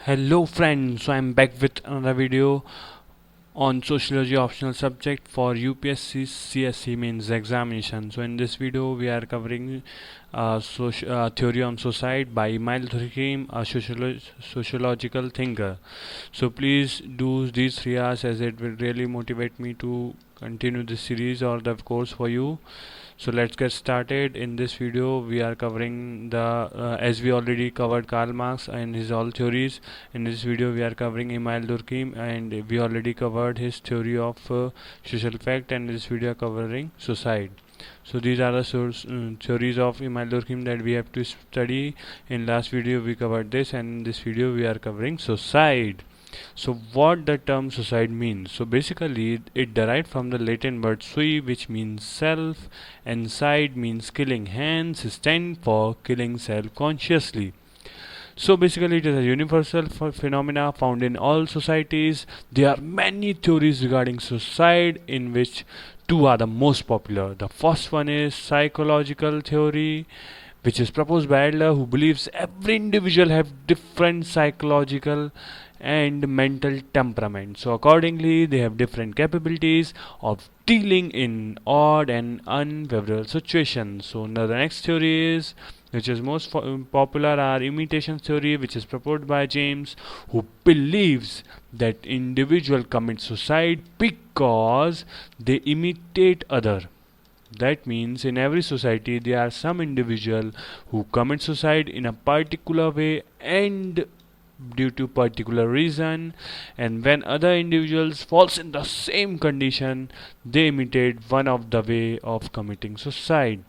Hello friends, so I'm back with another video on sociology optional subject for UPSC CSE means examination. So in this video we are covering theory on suicide by Emile Durkheim, a sociological thinker. So please do these 3 hours as it will really motivate me to continue this series or the course for you. So let's get started. In this video we are covering the as we already covered Karl Marx and his all theories. In this video we are covering Emile Durkheim and we already covered his theory of social fact, and in this video covering suicide. So these are the theories of Emile Durkheim that we have to study. In last video we covered this, and in this video we are covering suicide. So what the term suicide means? So basically it derived from the Latin word sui, which means self, and side means killing, hence stand for killing self consciously. So basically it is a universal phenomena found in all societies. There are many theories regarding suicide, in which two are the most popular. The first one is psychological theory, which is proposed by Adler, who believes every individual have different psychological and mental temperament. So accordingly, they have different capabilities of dealing in odd and unfavorable situations. So now the next theory is, which is most popular, are imitation theory, which is proposed by James, who believes that individual commit suicide because they imitate other. That means in every society there are some individual who commit suicide in a particular way and due to particular reason, and when other individuals falls in the same condition, they imitate one of the way of committing suicide.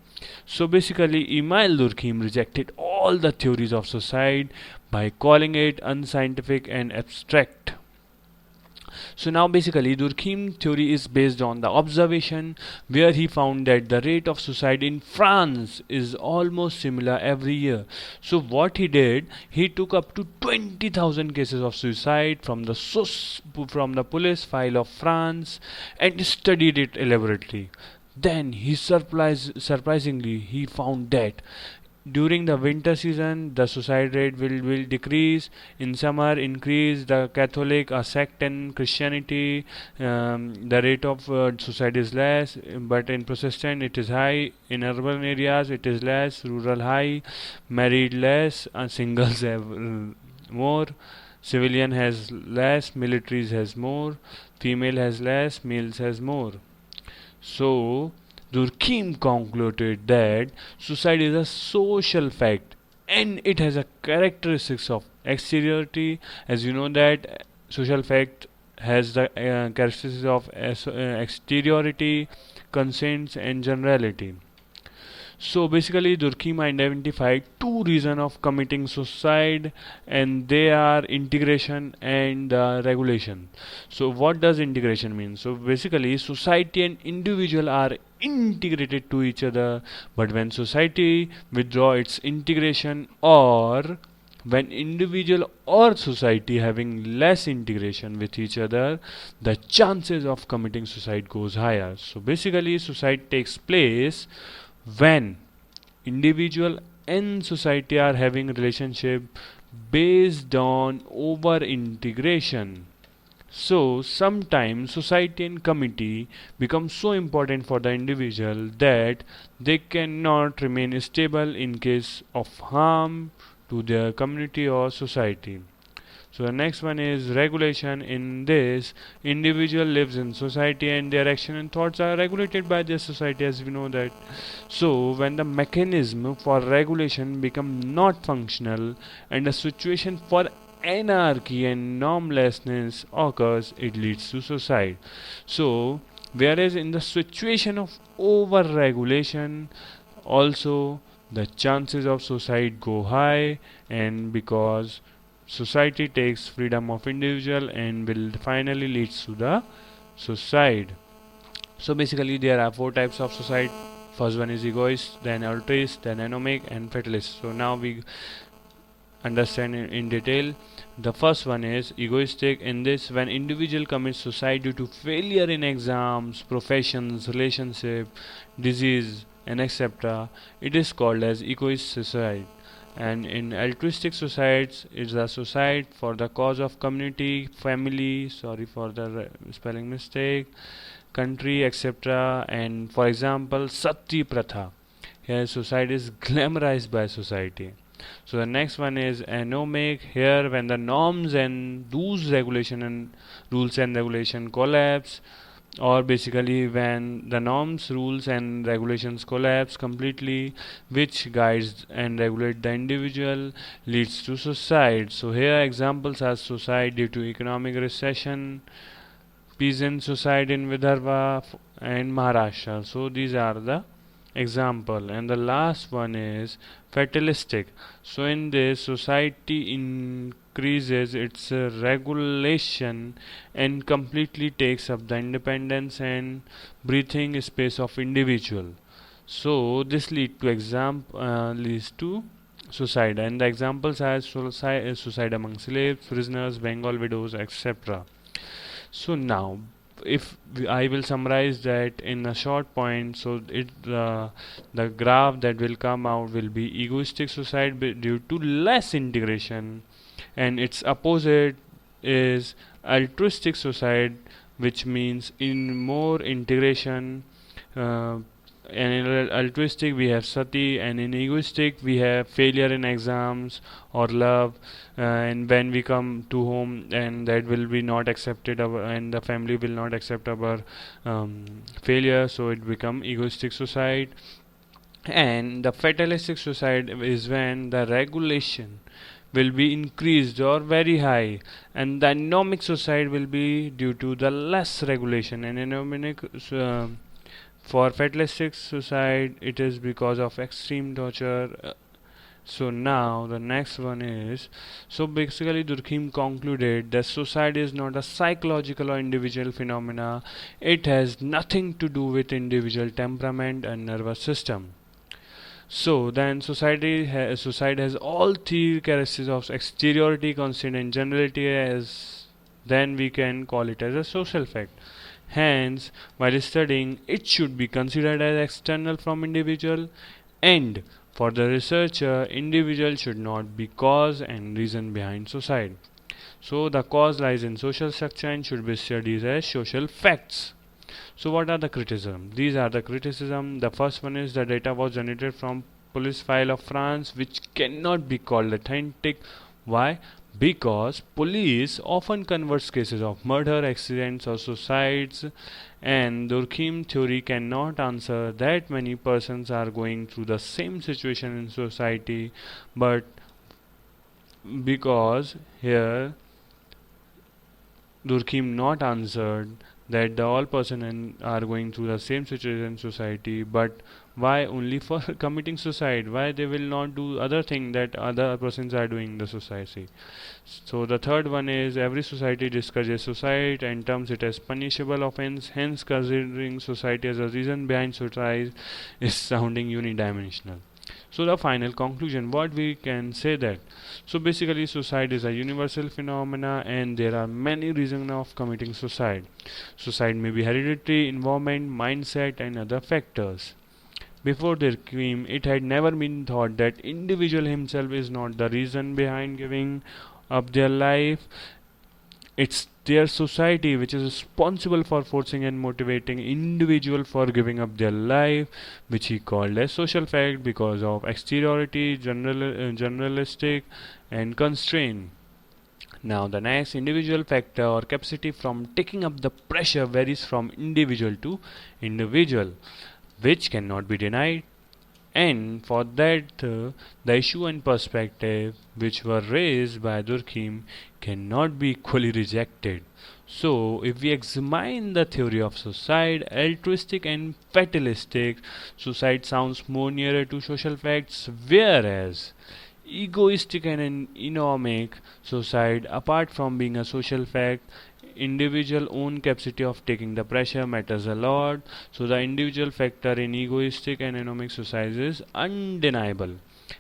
So basically Emile Durkheim rejected all the theories of suicide by calling it unscientific and abstract. So now basically Durkheim theory is based on the observation, where he found that the rate of suicide in France is almost similar every year. So what he did, he took up to 20,000 cases of suicide from the police file of France and studied it elaborately. Then he surprisingly he found that during the winter season the suicide rate will decrease, in summer increase. The Catholic, a sect in Christianity, the rate of suicide is less, but in Protestant it is high, in urban areas it is less, rural high, married less, singles have more, civilian has less, militaries has more, female has less, males has more. So Durkheim concluded that suicide is a social fact and it has a characteristics of exteriority. As you know that social fact has the characteristics of exteriority, consents and generality. So basically Durkheim identified two reasons of committing suicide, and they are integration and regulation. So what does integration mean? So basically society and individual are integrated to each other, but when society withdraw its integration, or when individual or society having less integration with each other, the chances of committing suicide goes higher. So basically suicide takes place when individual and society are having relationship based on over integration. So sometimes society and community become so important for the individual that they cannot remain stable in case of harm to their community or society. So the next one is regulation. In this, individual lives in society and their action and thoughts are regulated by their society, as we know that. So when the mechanism for regulation become not functional and a situation for anarchy and normlessness occurs, it leads to suicide. So whereas in the situation of over regulation, also the chances of suicide go high, and because society takes freedom of individual and will finally leads to the suicide. So basically there are four types of suicide. First one is egoist, then altruist, then anomic and fatalist. So now we understand in detail. The first one is egoistic. In this, when individual commits suicide due to failure in exams, professions, relationship, disease and etc., it is called as egoist suicide. And in altruistic societies, it's a society for the cause of community, family, sorry for the spelling mistake, country, etc. And for example, Sati Pratha. Here, society is glamorized by society. So the next one is anomic. Here, when the norms and those regulation and rules and regulation collapse, or basically when the norms, rules, and regulations collapse completely, which guides and regulate the individual, leads to suicide. So here examples are suicide due to economic recession, peasant suicide in Vidarbha and Maharashtra. So these are the example. And the last one is fatalistic. So in this, society increases its regulation and completely takes up the independence and breathing space of individual. So this leads to suicide, and the examples are suicide among slaves, prisoners, Bengal widows, etc. So now, if I will summarize that in a short point, so the graph that will come out will be egoistic suicide due to less integration, and its opposite is altruistic suicide, which means in more integration. Uh, and in altruistic we have sati, and in egoistic we have failure in exams or love, and when we come to home and that will be not accepted and the family will not accept our failure, so it become egoistic suicide. And the fatalistic suicide is when the regulation will be increased or very high, and the anomic suicide will be due to the less regulation. And anomic for fatalistic suicide, it is because of extreme torture. So now the next one is, so basically Durkheim concluded that suicide is not a psychological or individual phenomena. It has nothing to do with individual temperament and nervous system. So then suicide has all three characteristics of exteriority, constant, and generality, as then we can call it as a social fact. Hence, while studying, it should be considered as external from individual, and for the researcher, individual should not be cause and reason behind suicide. So the cause lies in social structure and should be studied as social facts. So what are the criticism? These are the criticism. The first one is the data was generated from police file of France, which cannot be called authentic. Why? Because police often converts cases of murder, accidents, or suicides, and Durkheim theory cannot answer that many persons are going through the same situation in society, but because here Durkheim not answered that the all person are going through the same situation in society, but why only for committing suicide? Why they will not do other thing that other persons are doing in the society? So the third one is every society discourages suicide and terms it as punishable offense. Hence, considering society as a reason behind suicide is sounding unidimensional. So the final conclusion, what we can say that, so basically suicide is a universal phenomena and there are many reasons of committing suicide. Suicide may be hereditary, environment, mindset, and other factors. Before their crime, it had never been thought that individual himself is not the reason behind giving up their life. It's their society which is responsible for forcing and motivating individual for giving up their life, which he called as social fact because of exteriority, generalistic, and constraint. Now the next, individual factor or capacity from taking up the pressure varies from individual to individual, which cannot be denied. And for that, the issue and perspective which were raised by Durkheim cannot be equally rejected. So, if we examine the theory of suicide, altruistic and fatalistic, suicide sounds more nearer to social facts, whereas egoistic and an economic suicide, apart from being a social fact, individual own capacity of taking the pressure matters a lot. So the individual factor in egoistic and economic suicide is undeniable.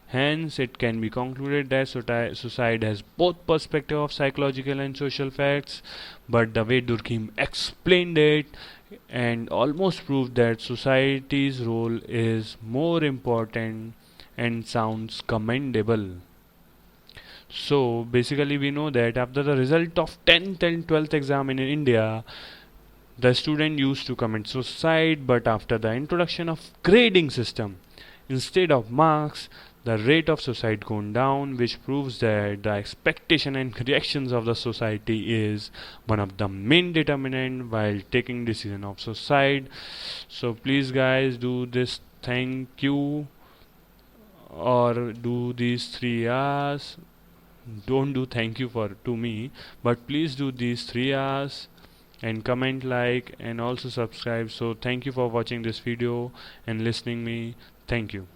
Hence it can be concluded that suicide has both perspective of psychological and social facts, but the way Durkheim explained it and almost proved that society's role is more important and sounds commendable. So basically we know that after the result of 10th and 12th exam in India, the student used to commit suicide, but after the introduction of grading system, instead of marks, the rate of suicide gone down, which proves that the expectation and reactions of the society is one of the main determinant while taking decision of suicide. So please guys do this thank you or do these 3 hours. Don't do thank you for to me, but please do these 3 hours and comment, like, and also subscribe. So thank you for watching this video and listening me. Thank you.